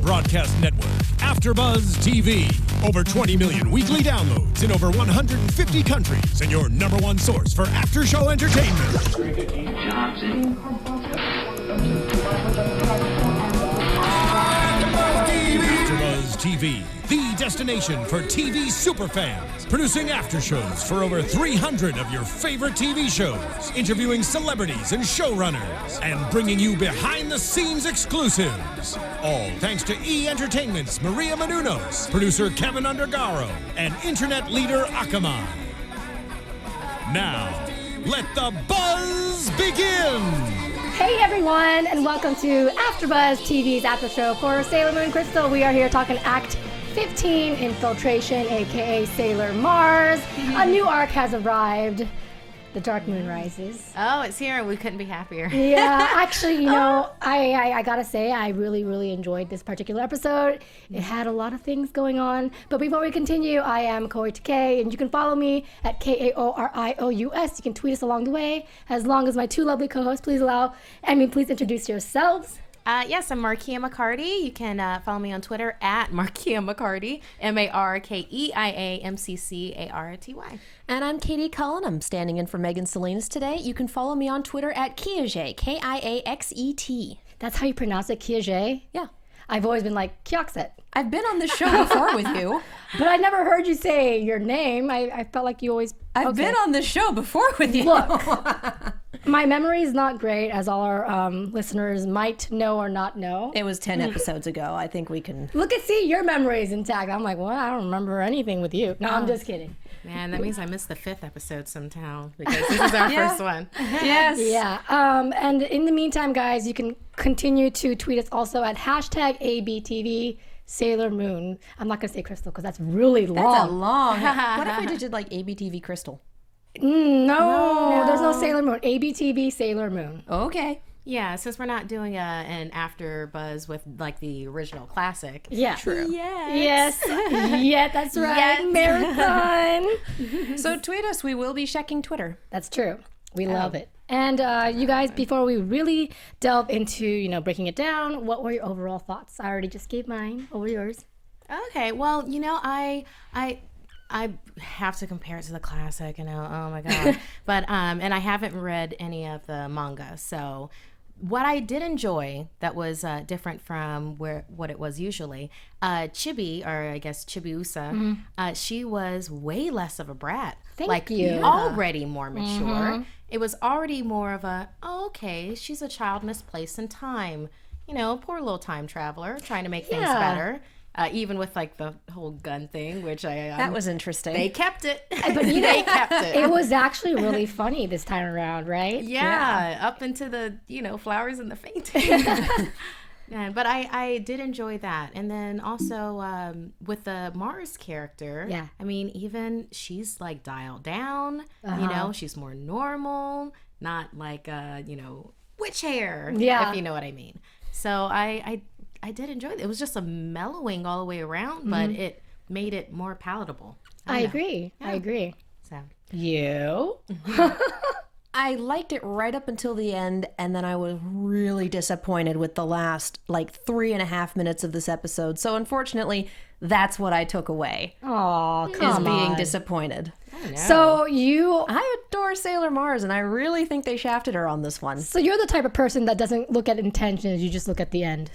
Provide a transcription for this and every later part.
broadcast network, AFTERBUZZ TV. Over 20 million weekly downloads in over 150 countries, and your number one source for after-show entertainment. AFTERBUZZ TV, the destination for TV superfans, producing aftershows for over 300 of your favorite TV shows, interviewing celebrities and showrunners, and bringing you behind-the-scenes exclusives. All thanks to E! Entertainment's Maria Menounos, producer Kevin Undergaro, and internet leader Akamai. Now, let the buzz begin! Hey everyone, and welcome to AFTERBUZZ TV's after show for Sailor Moon Crystal. We are here talking Act 15, Infiltration, aka Sailor Mars. A new arc has arrived. The Dark Moon Rises. Oh, it's here and we couldn't be happier. Yeah, actually, you know, I gotta say, I really enjoyed this particular episode. It had a lot of things going on. But before we continue, I am Kaori Takee, and you can follow me at KAORIOUS. You can tweet us along the way. As long as my two lovely co-hosts, please introduce yourselves. Yes, I'm Markeia McCarty. You can follow me on Twitter at Markeia McCarty, MarkeiaMcCarty. And I'm Katie Cullen. I'm standing in for Megan Salinas today. You can follow me on Twitter at Kiaxet, Kiaxet. That's how you pronounce it, Kiaxet? Yeah. I've always been like, Kiaxet. I've been on this show before with you. But I never heard you say your name. I felt like you always... I've been on this show before with you. Look, my memory is not great, as all our listeners might know or not know. It was 10 episodes ago. I think we can... See, your memory is intact. I'm like, well, I don't remember anything with you. No, I'm just kidding. Man, that means I missed the 5th episode somehow, because this is our first one. Yes. Yeah. And in the meantime, guys, you can continue to tweet us also at #ABTV Sailor Moon. I'm not going to say Crystal because that's really long. That's a long... What if we just did like ABTV Crystal? No, there's no Sailor Moon. ABTV Sailor Moon. Okay. Yeah, since we're not doing an AFTERBUZZ with like the original classic. Yeah. True. Yes. Yeah, that's right. Yes. Marathon. So tweet us. We will be checking Twitter. That's true. We love it. And you guys, before we really delve into, breaking it down, what were your overall thoughts? I already just gave mine. What were yours? Okay, well, I have to compare it to the classic, oh my god. But and I haven't read any of the manga, so what I did enjoy that was different from what it was usually, Chibi, or I guess Chibiusa, she was way less of a brat. Thank you. Already more mature. It was already more of a, okay, she's a child misplaced in time. Poor little time traveler trying to make things better. Even with like the whole gun thing, which that was interesting. They kept it, but they kept it. It was actually really funny this time around, right? Yeah. Up into the flowers and the fainting. But I did enjoy that, and then also with the Mars character. Yeah. I mean, even she's like dialed down. She's more normal, not like witch hair. Yeah. If you know what I mean. So I did enjoy it. It was just a mellowing all the way around, but it made it more palatable. I agree. Yeah. I agree. So you? I liked it right up until the end, and then I was really disappointed with the last 3.5 minutes of this episode. So unfortunately, that's what I took away. Oh, come on. Being disappointed. So I adore Sailor Mars, and I really think they shafted her on this one. So you're the type of person that doesn't look at intentions, you just look at the end.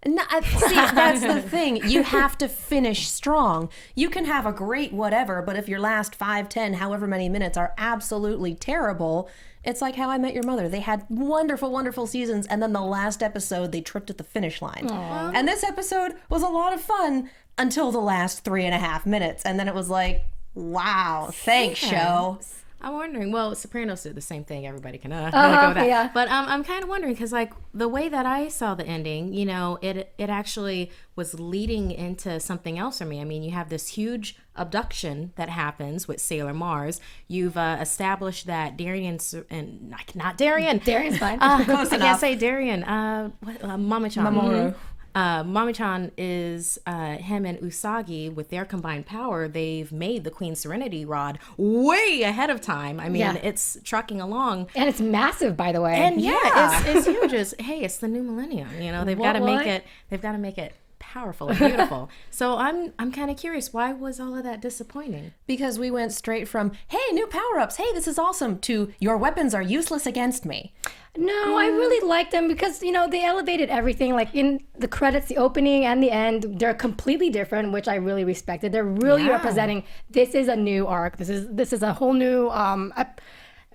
No, see, that's the thing. You have to finish strong. You can have a great whatever, but if your last 5, 10, however many minutes are absolutely terrible, it's like How I Met Your Mother. They had wonderful, wonderful seasons, and then the last episode, they tripped at the finish line. Aww. And this episode was a lot of fun until the last 3.5 minutes, and then it was like, wow, thanks, show. I'm wondering, well, Sopranos did the same thing. Everybody can go with that. Yeah. But I'm kind of wondering, because the way that I saw the ending, it actually was leading into something else for me. I mean, you have this huge abduction that happens with Sailor Mars. You've established that Darien and not Darien. Darien's fine. I can't say Darien. Mama-chan. Mamoru. Mami-chan is him and Usagi, with their combined power, they've made the Queen Serenity Rod way ahead of time. I mean, it's trucking along. And it's massive, by the way. And it's huge. It's the new millennium. They've got to make it powerful and beautiful. So I'm kind of curious, why was all of that disappointing? Because we went straight from, hey, new power-ups, hey, this is awesome, to your weapons are useless against me. No, I really like them because, you know, they elevated everything. Like in the credits, the opening and the end, they're completely different, which I really respected. They're really representing, this is a new arc. This is a whole new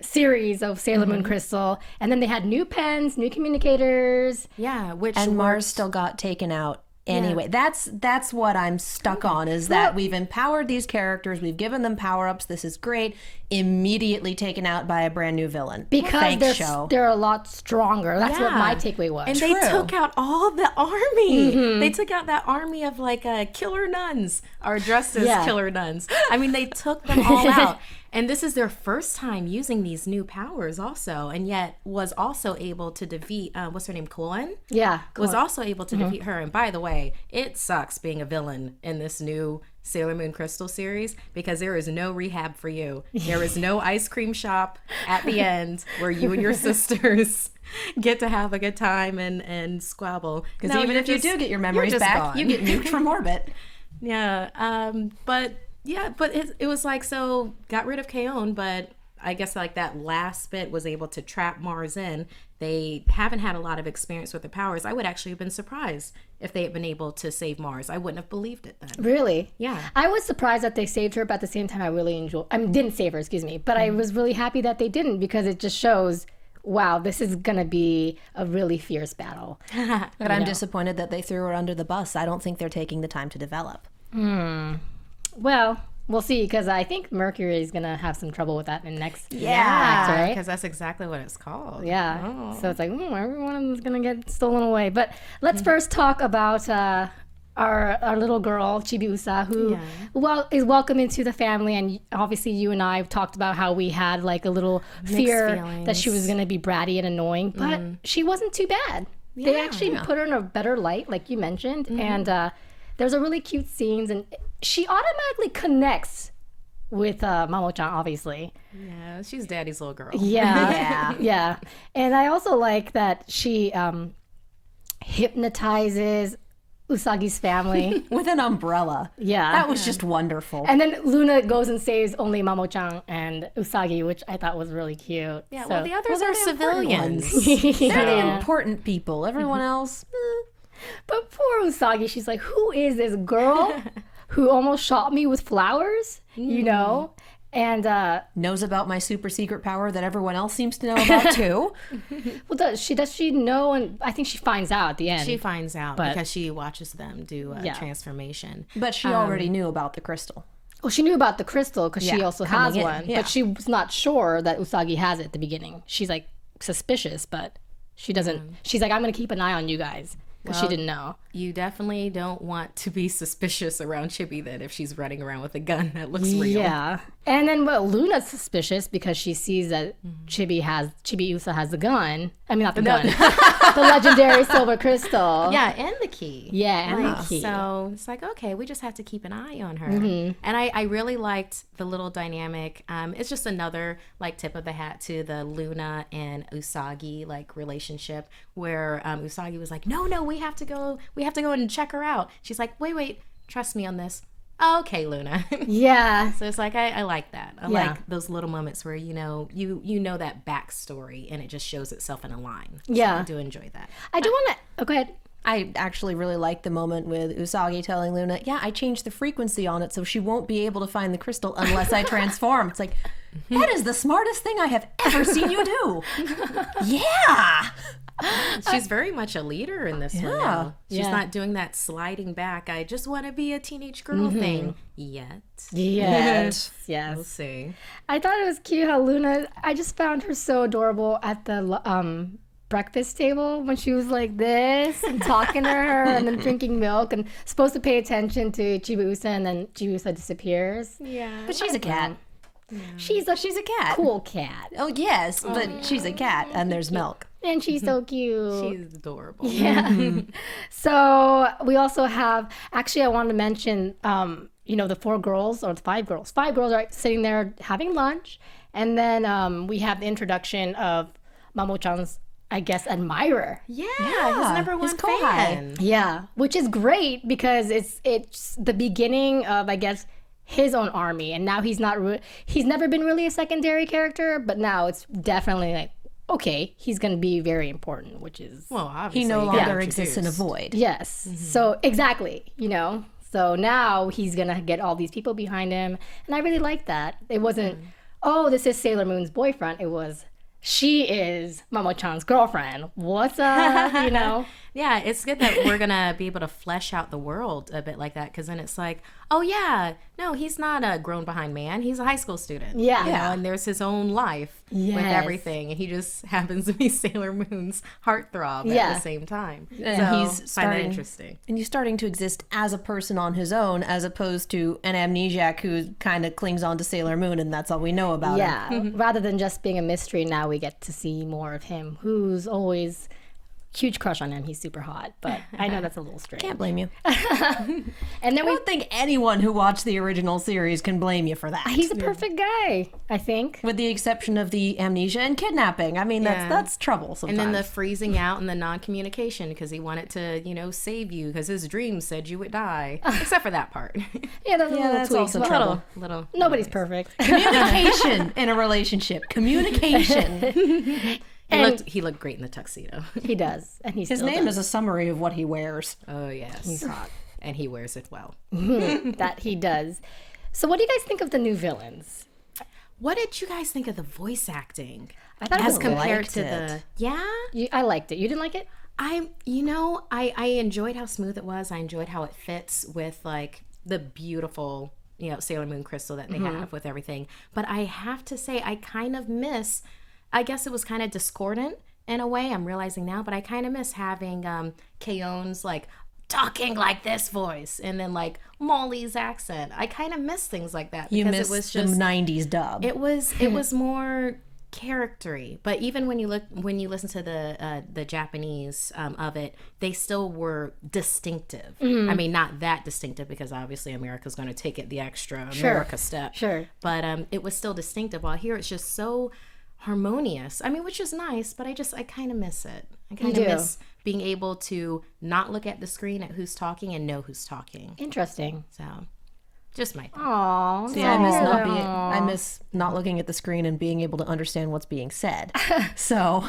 series of Sailor Moon Crystal. And then they had new pens, new communicators. Yeah, and Mars still got taken out. Anyway, that's what I'm stuck on, is that we've empowered these characters, we've given them power-ups, this is great, immediately taken out by a brand new villain. Because they're a lot stronger. That's what my takeaway was. And they took out all the army. They took out that army of like killer nuns, or dressed as killer nuns. I mean, they took them all out. And this is their first time using these new powers also, and yet was also able to defeat, what's her name, Cullen? Yeah. Was also able to defeat her. And by the way, it sucks being a villain in this new Sailor Moon Crystal series, because there is no rehab for you. There is no ice cream shop at the end where you and your sisters get to have a good time and squabble. Because even if you do get your memories back, you get nuked from orbit. But it was like, so got rid of Kaon, but I guess like that last bit was able to trap Mars in. They haven't had a lot of experience with the powers. I would actually have been surprised if they had been able to save Mars. I wouldn't have believed it then. Really? Yeah. I was surprised that they saved her, but at the same time, didn't save her, excuse me. But I was really happy that they didn't, because it just shows, wow, this is going to be a really fierce battle. But I'm disappointed that they threw her under the bus. I don't think they're taking the time to develop. Well, we'll see, because I think Mercury is going to have some trouble with that in the next act, right? Because that's exactly what it's called. Yeah. Oh. So it's like, everyone of them is going to get stolen away. But let's first talk about our little girl, Chibiusa, who is welcome into the family. And obviously you and I have talked about how we had like a little fear that she was going to be bratty and annoying. But she wasn't too bad. Yeah. They actually put her in a better light, like you mentioned. And there's a really cute scenes, and she automatically connects with Mamo-chan, obviously. Yeah, she's daddy's little girl. Yeah. And I also like that she hypnotizes Usagi's family. With an umbrella. Yeah. That was just wonderful. And then Luna goes and saves only Mamo-chan and Usagi, which I thought was really cute. Yeah, well, the others are civilians. They're the important people. Everyone else... But poor Usagi, she's like, who is this girl who almost shot me with flowers? You know? And knows about my super secret power that everyone else seems to know about too. Well, does she know? And I think she finds out at the end. She finds out because she watches them do a transformation. But she already knew about the crystal. Well, she knew about the crystal because she also has one. Yeah. But she was not sure that Usagi has it at the beginning. She's like suspicious, but she doesn't. She's like, I'm going to keep an eye on you guys. Because she didn't know. You definitely don't want to be suspicious around Chibi then if she's running around with a gun that looks real. Yeah. And then Luna's suspicious because she sees that Chibiusa has the gun. I mean, not the gun. The legendary silver crystal. Yeah, and the key. Yeah, and the key. So it's like, okay, we just have to keep an eye on her. And I really liked the little dynamic. It's just another like tip of the hat to the Luna and Usagi like relationship where Usagi was like, no, we have to go and check her out. She's like, wait, trust me on this. Okay, Luna. Yeah. So it's like I like that. I like those little moments where you know that backstory and it just shows itself in a line. So I do enjoy that. I do want to. Go ahead. I actually really like the moment with Usagi telling Luna, I changed the frequency on it so she won't be able to find the crystal unless I transform. It's like, that is the smartest thing I have ever seen you do. Yeah. She's very much a leader in this one now. She's not doing that sliding back, I just want to be a teenage girl thing yet. Yes. We'll see. I thought it was cute how Luna, I just found her so adorable at the breakfast table when she was like this and talking to her and then drinking milk and supposed to pay attention to Chibiusa, and then Chibiusa disappears. Yeah. But she's a cat. Yeah. She's a cat. Cool cat. Oh, yes, but she's a cat and there's milk. And she's so cute. She's adorable. Yeah. So we also have, actually I wanted to mention, the 4 girls or the 5 girls. 5 girls are sitting there having lunch. And then we have the introduction of Mamo-chan's I guess, admirer. Yeah, Yeah, his number one his kohai. fan. Yeah, which is great because it's the beginning of, I guess, his own army, and now he's never been really a secondary character, but now it's definitely like, okay, he's going to be very important, which is Well, obviously He no got longer exists in a introduced. void. yes. So exactly, So now he's gonna get all these people behind him, and I really like that. It wasn't, oh, this is Sailor Moon's boyfriend. It was, she is Mamo-chan's girlfriend. What's up? Yeah, it's good that we're gonna be able to flesh out the world a bit like that, because then it's like, oh yeah, no, he's not a grown behind man. He's a high school student. Yeah. you know, and there's his own life with Yes. everything, and he just happens to be Sailor Moon's heartthrob at Yeah. the same time. And so he's find that starting- interesting. And he's starting to exist as a person on his own, as opposed to an amnesiac who kind of clings on to Sailor Moon, and that's all we know about him. Yeah, rather than just being a mystery, now we get to see more of him, who's always huge crush on him. He's super hot, but I know that's a little strange. Can't blame you. And then I don't think anyone who watched the original series can blame you for that. he's a perfect guy, I think. With the exception of the amnesia and kidnapping. I mean, Yeah. that's trouble sometimes. And then the freezing out and the non-communication because he wanted to, save you because his dream said you would die, except for that part. Yeah, that's a little that's tweaks, also but trouble. little. Nobody's perfect. Communication in a relationship. Communication. He looked great in the tuxedo. He does, and His name is a summary of what he wears. Oh yes, he's hot, and he wears it well. that he does. So, what do you guys think of the new villains? What did you guys think of the voice acting I thought it as was compared liked to it. I liked it. You didn't like it? I enjoyed how smooth it was. I enjoyed how it fits with like the beautiful, Sailor Moon crystal that they have with everything. But I have to say, I kind of miss. I guess it was kind of discordant in a way. I'm realizing now, but I kind of miss having Kaon's like talking like this voice, and then like Molly's accent. I kind of miss things like that You because miss it was the just 90s dub. it was more charactery. But even when you listen to the Japanese of it, they still were distinctive. I mean, not that distinctive because obviously America's going to take it the extra America step. Sure. But it was still distinctive. While here it's just so harmonious. I mean, which is nice, but I kind of miss it. I kind do. of miss being able to not look at the screen at who's talking and know who's talking. Interesting. So, just my thing. Aww. See, I miss not looking at the screen and being able to understand what's being said. So,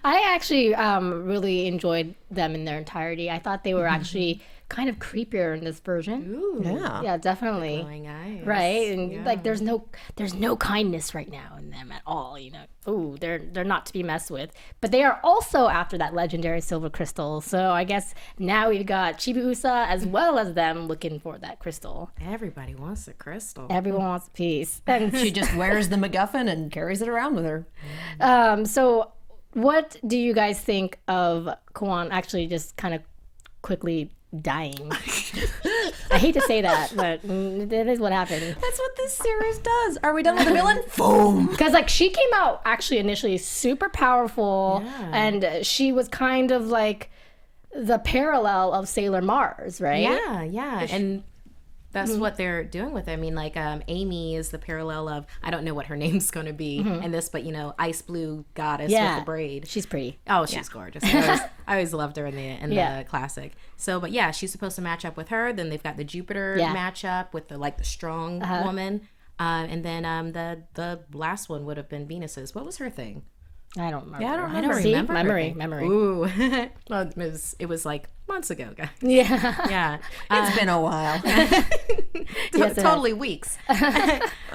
I actually really enjoyed them in their entirety. I thought they were actually kind of creepier in this version. Ooh, Yeah, definitely. glowing eyes. Right, and like there's no kindness right now in them at all. Ooh, they're not to be messed with. But they are also after that legendary silver crystal. So I guess now we've got Chibiusa as well as them looking for that crystal. Everybody wants a crystal. Everyone wants a piece. And she just wears the MacGuffin and carries it around with her. so what do you guys think of Kwan actually just kind of quickly dying? I hate to say that, but that is what happened. That's what this series does. Are we done with the villain? Boom. Because like she came out actually initially super powerful, and she was kind of like the parallel of Sailor Mars, right? Yeah, and that's what they're doing with it. I mean, like Amy is the parallel of, I don't know what her name's going to be in this, but ice blue goddess with the braid. She's pretty. Oh, she's gorgeous. I always loved her in the classic. So, but yeah, she's supposed to match up with her. Then they've got the Jupiter matchup with the strong woman, and then the last one would have been Venus's. What was her thing? I don't remember. Yeah, I don't I don't See? remember. her Memory. thing. Ooh, well, it was like months ago, guys. Yeah. Yeah, It's been a while. Yes, it totally weeks.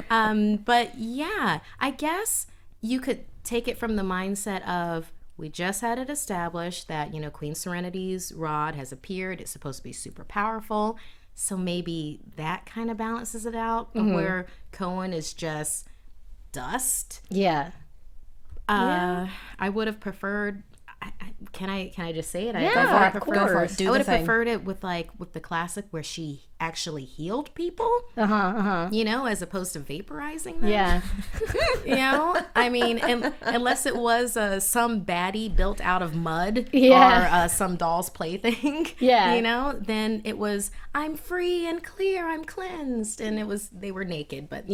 But yeah, I guess you could take it from the mindset of, we just had it established that, Queen Serenity's rod has appeared. It's supposed to be super powerful. So maybe that kind of balances it out, where Cohen is just dust. Yeah. I would have preferred. Can I just say it? Yeah, I of would have preferred, course. Do I would the have thing. preferred it with the classic where she actually healed people. As opposed to vaporizing them. Yeah. I mean, unless it was some baddie built out of mud Yeah. or some doll's plaything. Yeah. Then it was, I'm free and clear, I'm cleansed, and they were naked, but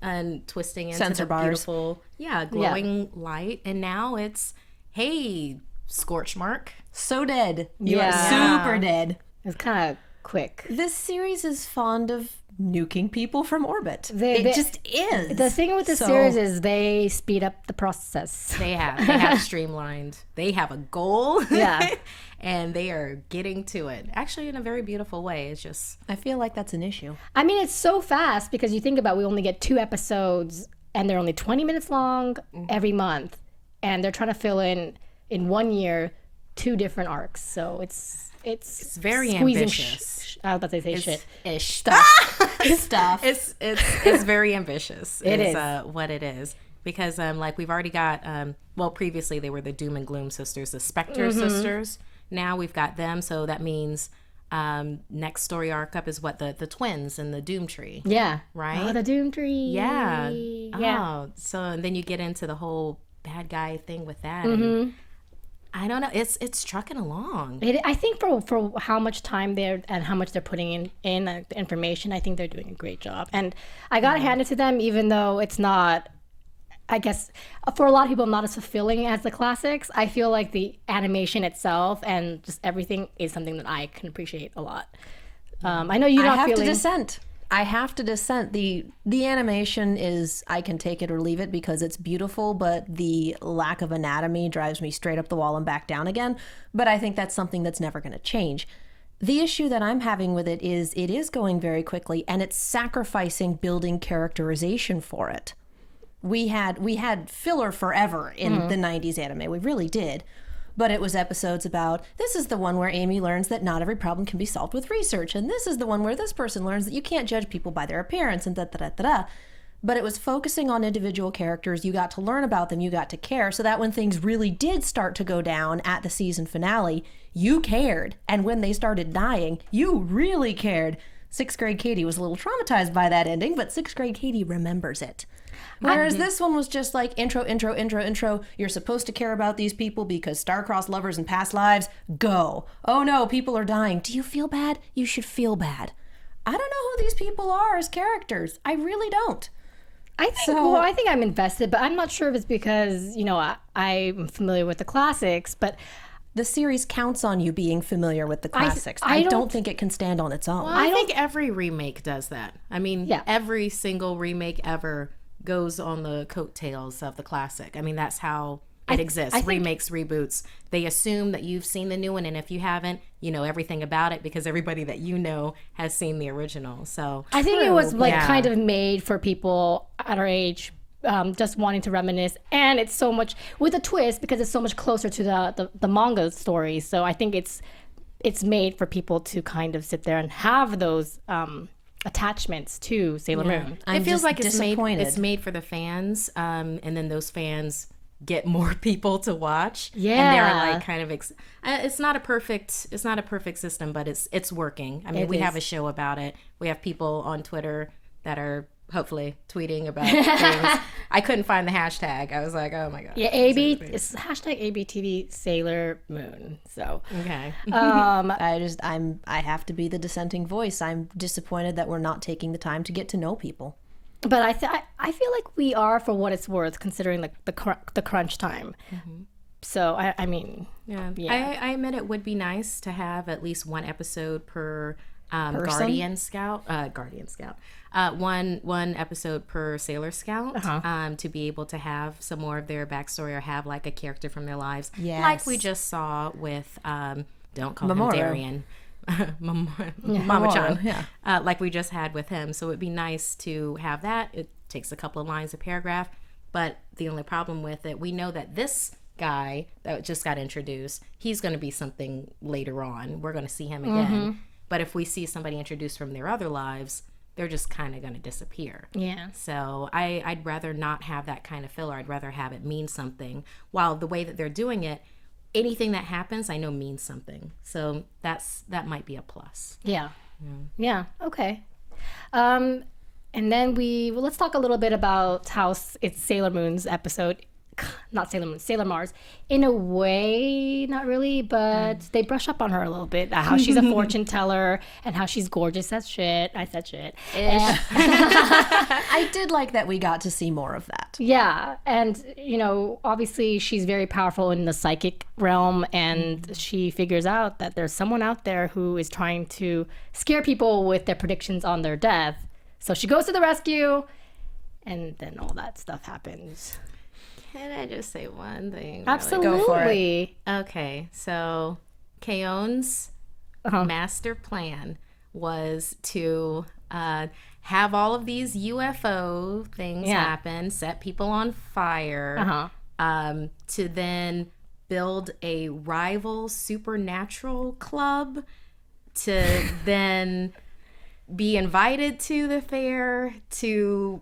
and twisting into Sensor the bars. beautiful, glowing light. And now it's, hey, scorch mark. So dead. You are Yeah. super dead. It's kind of quick. This series is fond of nuking people from orbit. They just is. The thing with the series is they speed up the process. They have streamlined. They have a goal. Yeah. And they are getting to it. Actually, in a very beautiful way. It's just... I feel like that's an issue. I mean, it's so fast because you think about we only get 2 episodes and they're only 20 minutes long every month. And they're trying to fill in 1 year 2 different arcs. So it's very squeezing ambitious. I was about to say shit. Ish. Stuff. It's very ambitious. It is is. what it is. Because like we've already got previously they were the Doom and Gloom sisters, the Spectre sisters. Now we've got them, so that means next story arc up is what the twins and the Doom Tree. Yeah. Right? Oh, the Doom Tree. Yeah. Yeah. Oh, so and then you get into the whole bad guy thing with that. And I don't know. It's trucking along. I think for how much time they're and how much they're putting in the information, I think they're doing a great job. And I gotta hand it to them, even though it's not, I guess, for a lot of people, not as fulfilling as the classics. I feel like the animation itself and just everything is something that I can appreciate a lot. I know you're not I feeling. have to dissent. The animation is, I can take it or leave it because it's beautiful, but the lack of anatomy drives me straight up the wall and back down again. But I think that's something that's never going to change. The issue that I'm having with it is going very quickly, and it's sacrificing building characterization for it. We had filler forever in the 90s anime. We really did. But it was episodes about, this is the one where Amy learns that not every problem can be solved with research, and this is the one where this person learns that you can't judge people by their appearance, and da-da-da-da-da. But it was focusing on individual characters. You got to learn about them, you got to care, so that when things really did start to go down at the season finale, you cared. And when they started dying, you really cared. 6th grade Katie was a little traumatized by that ending, but 6th grade Katie remembers it. Whereas this one was just like intro. You're supposed to care about these people because star-crossed lovers in past lives. Go. Oh no, people are dying. Do you feel bad? You should feel bad. I don't know who these people are as characters. I really don't. I think I'm invested, but I'm not sure if it's because, I'm familiar with the classics, but the series counts on you being familiar with the classics. I don't think it can stand on its own. Well, I think every remake does that. I mean, Yeah. every single remake ever goes on the coattails of the classic. I mean, that's how it exists. I think- Remakes, reboots. They assume that you've seen the new one, and if you haven't, you know everything about it because everybody that you know has seen the original. So I think it was Yeah. kind of made for people at our age, just wanting to reminisce, and it's so much with a twist because it's so much closer to the manga story. So I think it's made for people to kind of sit there and have those attachments to Sailor Moon. I'm it feels just like disappointed. it's made for the fans, and then those fans get more people to watch. And Yeah. they're like kind of it's not a perfect system, but it's working. I mean, It we is. have a show about it. We have people on Twitter that are hopefully tweeting about things. I couldn't find the hashtag. I was like, oh my god. Yeah, it's hashtag ABTV Sailor Moon. So Okay. I have to be the dissenting voice. I'm disappointed that we're not taking the time to get to know people. but I feel like we are, for what it's worth, considering like the crunch time. So I mean, Yeah. Yeah. I admit it would be nice to have at least one episode per Guardian Scout. One episode per Sailor Scout, to be able to have some more of their backstory or have like a character from their lives. Yes. Like we just saw with, don't call Mamoru. him Darien. Mama-chan. yeah. Like we just had with him. So it'd be nice to have that. It takes a couple of lines a paragraph. But the only problem with it, we know that this guy that just got introduced, he's going to be something later on. We're going to see him again. But if we see somebody introduced from their other lives, they're just kind of going to disappear. yeah. So I'd rather not have that kind of filler. I'd rather have it mean something. While the way that they're doing it, anything that happens, I know means something. So that might be a plus. Yeah. Yeah. Okay. And then let's talk a little bit about how it's Sailor Moon's episode not Sailor Moon, Sailor Mars. In a way, not really, but they brush up on her a little bit. How she's a fortune teller and how she's gorgeous as shit. I said shit. I did like that we got to see more of that. Yeah, and obviously she's very powerful in the psychic realm, and she figures out that there's someone out there who is trying to scare people with their predictions on their death. So she goes to the rescue, and then all that stuff happens. Can I just say one thing? Absolutely. Go for it. Okay, so Kaon's master plan was to have all of these UFO things happen, set people on fire, to then build a rival supernatural club, to then be invited to the fair, to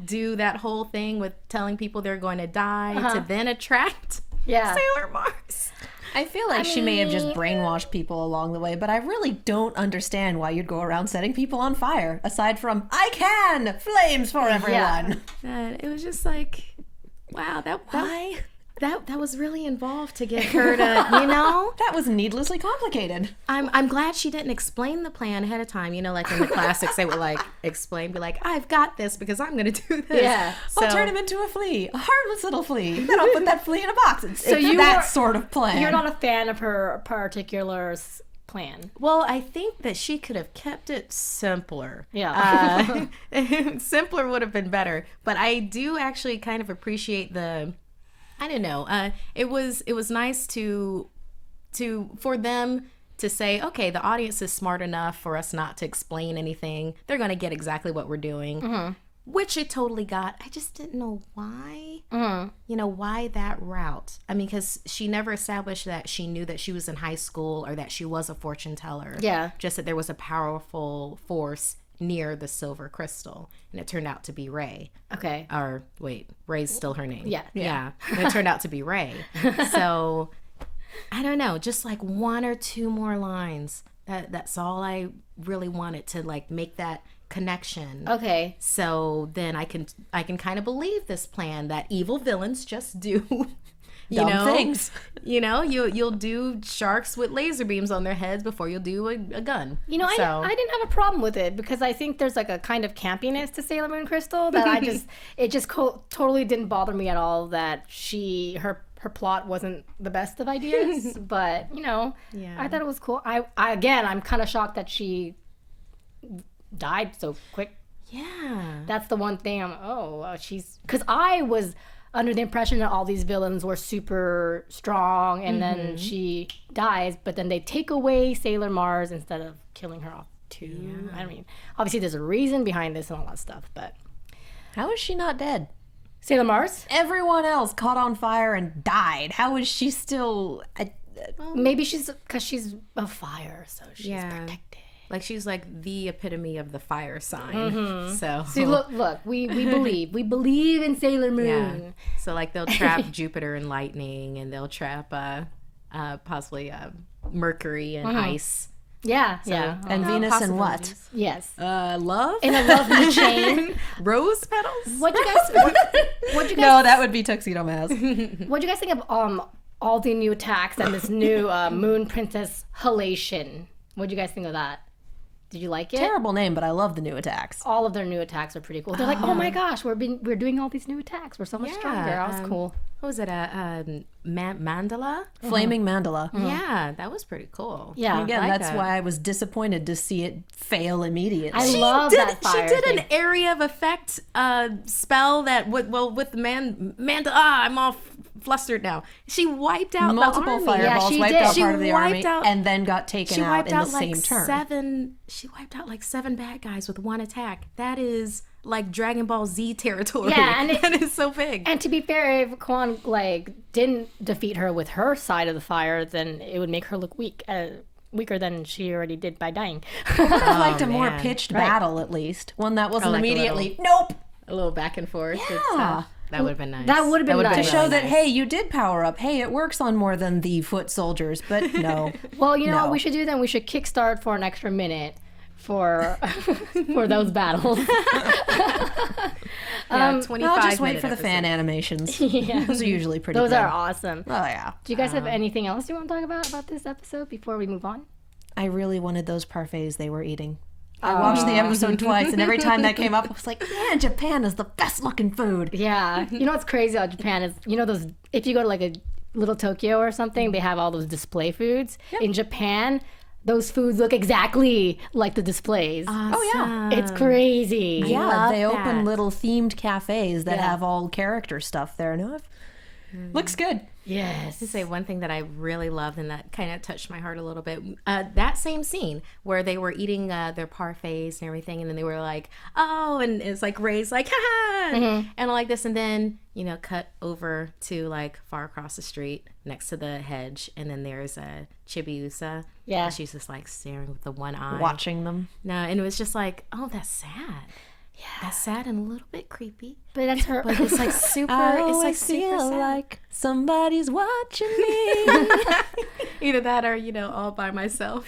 do that whole thing with telling people they're going to die, to then attract Sailor Mars. I feel like she may have just brainwashed people along the way, but I really don't understand why you'd go around setting people on fire, aside from, I can! Flames for everyone! It was just like, wow, that was really involved to get her to, That was needlessly complicated. I'm glad she didn't explain the plan ahead of time. Like in the classics, they would like explain, be like, I've got this because I'm going to do this. Yeah. I'll turn him into a flea, a harmless little flea. Then I'll put that flea in a box. It's that sort of plan. You're not a fan of her particular plan. Well, I think that she could have kept it simpler. Yeah. Simpler would have been better. But I do actually kind of appreciate I don't know. It was nice for them to say, okay, the audience is smart enough for us not to explain anything. They're going to get exactly what we're doing, which it totally got. I just didn't know why. Why that route? I mean, because she never established that she knew that she was in high school or that she was a fortune teller. Yeah. Just that there was a powerful force near the silver crystal, and it turned out to be Ray. Okay. Or wait, Ray's still her name. Yeah. And it turned out to be Ray. So I don't know, just like one or two more lines. That's all I really wanted to like make that connection. Okay. So then I can kind of believe this plan that evil villains just do. Dumb things. You'll do sharks with laser beams on their heads before you'll do a gun. I didn't have a problem with it because I think there's like a kind of campiness to Sailor Moon Crystal that it just totally didn't bother me at all that her plot wasn't the best of ideas. But I thought it was cool. I'm kind of shocked that she died so quick. Yeah, that's the one thing. She's because I was under the impression that all these villains were super strong, and then she dies, but then they take away Sailor Mars instead of killing her off too. I mean, obviously there's a reason behind this and all that stuff, but how is she not dead? Sailor Mars? Everyone else caught on fire and died. How is she still... maybe because she's a fire, so she's protected. Like she's like the epitome of the fire sign. So see, look, we believe in Sailor Moon. Yeah. So like they'll trap Jupiter in lightning, and they'll trap possibly Mercury and ice. Yeah, and Venus and what? Yes, love in a lovely chain. Rose petals. What you guys? No, that would be Tuxedo Mask. What do you guys think of all the new attacks and this new Moon Princess Halation? What do you guys think of that? Did you like it? Terrible name, but I love the new attacks. All of their new attacks are pretty cool. They're like, oh my gosh, we're doing all these new attacks. We're so much stronger. That was cool. What was it? Mandala? Flaming Mandala. Yeah, that was pretty cool. Yeah. And again, that's why I was disappointed to see it fail immediately. I love that fire She did thing. an area of effect spell that, with the Mandala. I'm all flustered now. She wiped out multiple the army. fireballs, she wiped did. out She part of the army, wiped out- and then got taken out in the same like turn. She wiped out like 7 bad guys with one attack. That is like Dragon Ball Z territory. Yeah, and that is so big. And to be fair, if Kwon didn't defeat her with her side of the fire, then it would make her look weaker than she already did by dying. I would have liked a more pitched battle, at least. One that wasn't like immediately, nope! A little back and forth. Yeah. That would have been nice. That would have been nice. To show that, hey, you did power up. Hey, it works on more than the foot soldiers, but no. Well, you know what we should do then? We should kickstart for an extra minute for for those battles. Yeah, 25 I'll just wait minute for the fan episode. animations. Yeah. Those are usually pretty Those good. are awesome. Oh, yeah. Do you guys have anything else you want to talk about this episode before we move on? I really wanted those parfaits they were eating. I watched the episode twice, and every time that came up, I was like, man, Japan is the best looking food. Yeah. You know what's crazy about Japan is, you know, those, if you go to like a little Tokyo or something, they have all those display foods. In Japan, those foods look exactly like the displays. Oh, yeah. It's crazy. Yeah, love they open that. little themed cafes that Yeah. have all character stuff there. No, looks good. Yes. To say one thing that I really loved and that kind of touched my heart a little bit, that same scene where they were eating their parfaits and everything, and then they were like, oh, and it's like Ray's like, ha, and I like this, and then, you know, cut over to like far across the street next to the hedge, and then there's a Chibiusa. Yeah. And she's just like staring with the one eye. Watching them. No, and it was just like, oh, that's sad. Yeah. That's sad and a little bit creepy. But that's her. But it's like super, I it's like always super feel sad. like somebody's watching me. Either that or, you know, all by myself.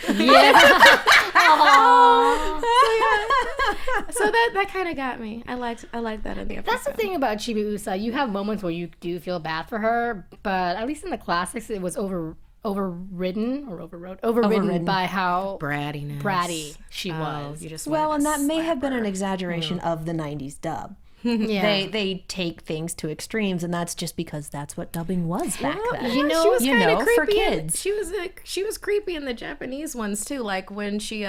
So that kind of got me. I liked that in the episode. That's the thing about Chibiusa. You have moments where you do feel bad for her, but at least in the classics, it was overridden by how brattiness. bratty she was. You just Well, wanted and to that may have slap been her. an exaggeration of the 90s dub. Yeah. They take things to extremes, and that's just because that's what dubbing was back then. You know- she was you kinda know, for creepy in- kids. she was creepy in the Japanese ones too, like when she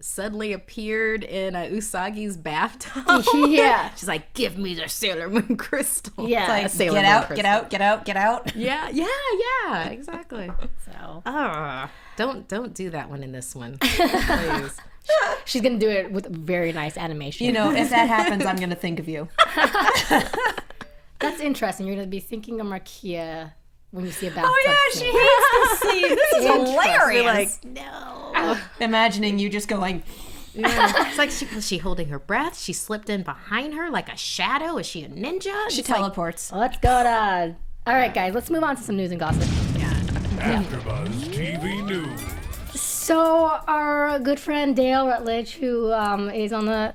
suddenly appeared in Usagi's bathtub. Yeah. She's like, "Give me the Sailor Moon crystal." Yeah. It's like, Sailor Get Moon out, crystal. get out, get out, get out. Yeah, exactly. So Don't do that one in this one, please. she's gonna do it with very nice animation. You know, if that happens, I'm going to think of you. That's interesting. You're gonna be thinking of Markeia when you see a bathtub. scene. hates this scene. This is hilarious. Like, no. Imagining you just going, Yeah. It's like, was she holding her breath? She slipped in behind her like a shadow. Is she a ninja? she It's like, teleports. Let's go to. All right, guys. Let's move on to some news and gossip. AfterBuzz TV News. So our good friend Dale Rutledge, who is on the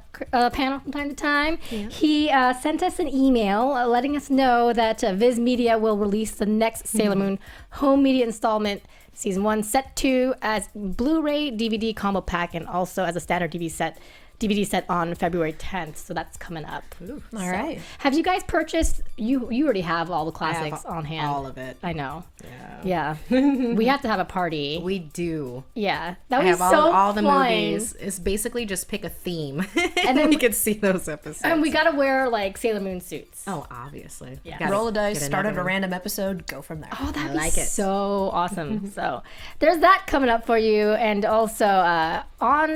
panel from time to time, he sent us an email letting us know that Viz Media will release the next Sailor Moon home media installment, Season 1, Set 2, as Blu-ray DVD combo pack, and also as a standard DVD set on February 10th. So that's coming up. All right. Have you guys purchased? You already have all the classics on hand. all of it. I know. Yeah. Yeah. We have to have a party. We do. Yeah. That I would be have so all the fun. movies. It's basically just pick a theme, And then we could see those episodes. And we gotta wear like Sailor Moon suits. oh, obviously. Yeah. Gotta Roll a dice, get start at a another- random episode, go from there. Oh, that'd I be like it. so awesome. So there's that coming up for you. And also on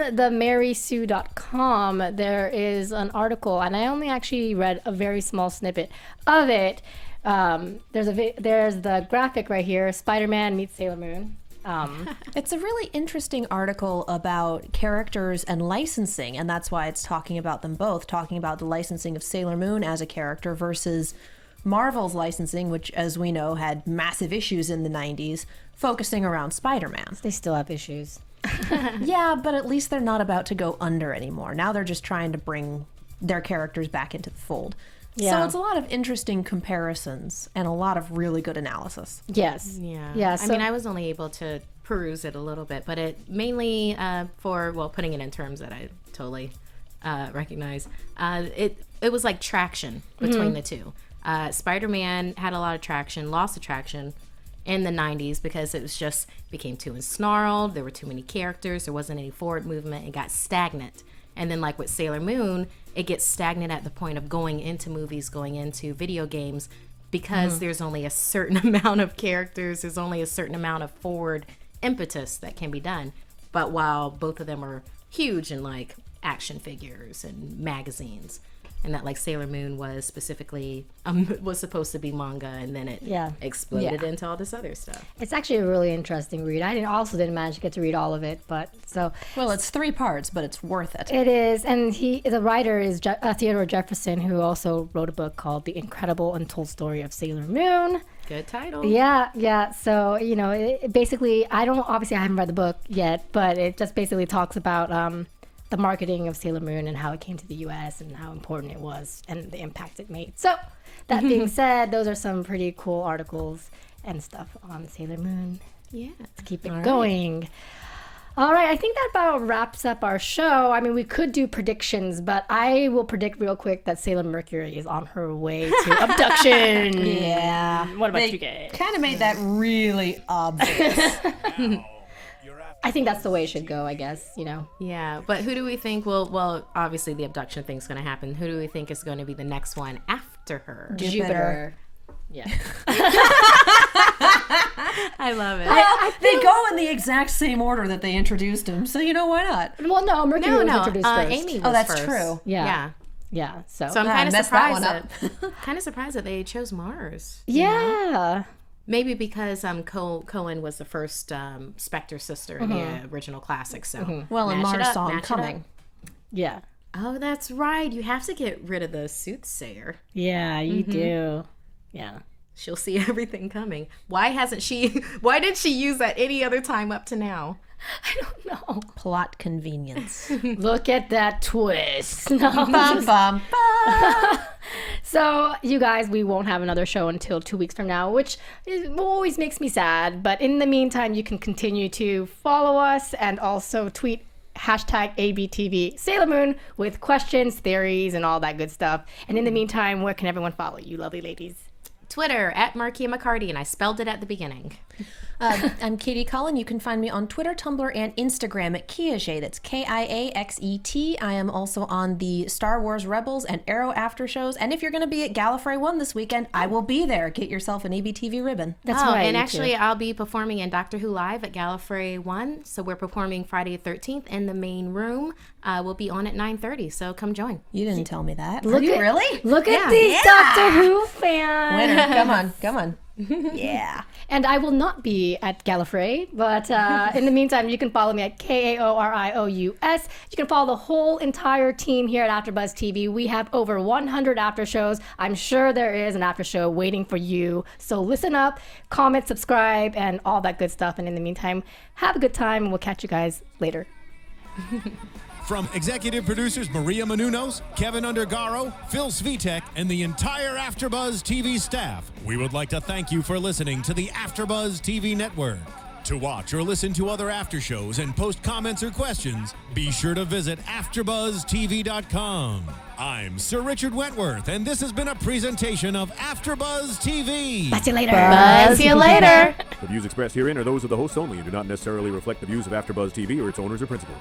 themarysue.com, there is an article, and I only actually read a very small snippet of it. There's the graphic right here, Spider-Man meets Sailor Moon. It's a really interesting article about characters and licensing, and that's why it's talking about them both, talking about the licensing of Sailor Moon as a character versus Marvel's licensing, which, as we know, had massive issues in the 90s, focusing around Spider-Man. They still have issues. Yeah, but at least they're not about to go under anymore. Now they're just trying to bring their characters back into the fold. So Yeah. it's a lot of interesting comparisons and a lot of really good analysis. Yes. Yeah. Yeah. I mean, I was only able to peruse it a little bit, but it mainly putting it in terms that I totally recognize. It was like traction between the two. Spider-Man had a lot of traction, lost attraction in the 90s because it was just became too ensnarled. There were too many characters. There wasn't any forward movement. It got stagnant. And then like with Sailor Moon, it gets stagnant at the point of going into movies, going into video games, because there's only a certain amount of characters. There's only a certain amount of forward impetus that can be done. But while both of them are huge in like action figures and magazines, and that like Sailor Moon was specifically was supposed to be manga, and then it exploded into all this other stuff. It's actually a really interesting read. I didn't manage to get to read all of it, but so Well, it's 3 parts, but it's worth it. it is. And the writer is Theodore Jefferson, who also wrote a book called The Incredible Untold Story of Sailor Moon. Good title. Yeah. So, you know, it basically, I haven't read the book yet, but it just basically talks about the marketing of Sailor Moon and how it came to the U.S. and how important it was and the impact it made. So that being said, those are some pretty cool articles and stuff on Sailor Moon. Yeah. Let's keep it going. All right, I think that about wraps up our show. I mean, we could do predictions, but I will predict real quick that Sailor Mercury is on her way to abduction. Yeah. What about you guys? Kind of made that really obvious. I think that's the way it should go, I guess, you know. Yeah, but who do we think will, well, obviously the abduction thing's going to happen. Who do we think is going to be the next one after her? Jupiter. Yeah. I love it. They go in the exact same order that they introduced him, so you know, why not? Well, no, Mercury was introduced first. Amy was Oh, that's first. true. Yeah. Yeah, so. So I'm kind of messed that surprised one up. kind of surprised that they chose Mars. Yeah. Maybe because Cullen was the first Spectre sister in the original classic. So Well, and match it Mars up, saw him match it coming. up. Yeah. Oh, that's right. You have to get rid of the soothsayer. Yeah, you do. Yeah. She'll see everything coming. Why did she use that any other time up to now? I don't know. Plot convenience. Look at that twist. No, Bum, bum, bum. So, you guys, we won't have another show until 2 weeks from now, which always makes me sad. But in the meantime, you can continue to follow us and also tweet #ABTV Sailor Moon with questions, theories, and all that good stuff. And in the meantime, where can everyone follow you, lovely ladies? Twitter at Markeia McCarty, and I spelled it at the beginning. I'm Katie Cullen. You can find me on Twitter, Tumblr, and Instagram at Kiaxet. That's Kiaxet. I am also on the Star Wars Rebels and Arrow after shows. And if you're going to be at Gallifrey 1 this weekend, I will be there. Get yourself an ABTV ribbon. That's right. And you actually, too. I'll be performing in Doctor Who Live at Gallifrey 1. So we're performing Friday the 13th in the main room. We'll be on at 9:30. So come join. You didn't tell me that. Look Are you at- really? Look at these Doctor Who fans. Winner. Come on. Come on. Yeah. And I will not be at Gallifrey, but in the meantime, you can follow me at KAORIOUS. You can follow the whole entire team here at AfterBuzz TV. We have over 100 after shows. I'm sure there is an after show waiting for you. So listen up, comment, subscribe, and all that good stuff. And in the meantime, have a good time, and we'll catch you guys later. From executive producers Maria Menounos, Kevin Undergaro, Phil Svitek, and the entire AfterBuzz TV staff, we would like to thank you for listening to the AfterBuzz TV network. To watch or listen to other after shows and post comments or questions, be sure to visit AfterBuzzTV.com. I'm Sir Richard Wentworth, and this has been a presentation of AfterBuzz TV. See you later. Buzz. See you later. The views expressed herein are those of the hosts only and do not necessarily reflect the views of AfterBuzz TV or its owners or principals.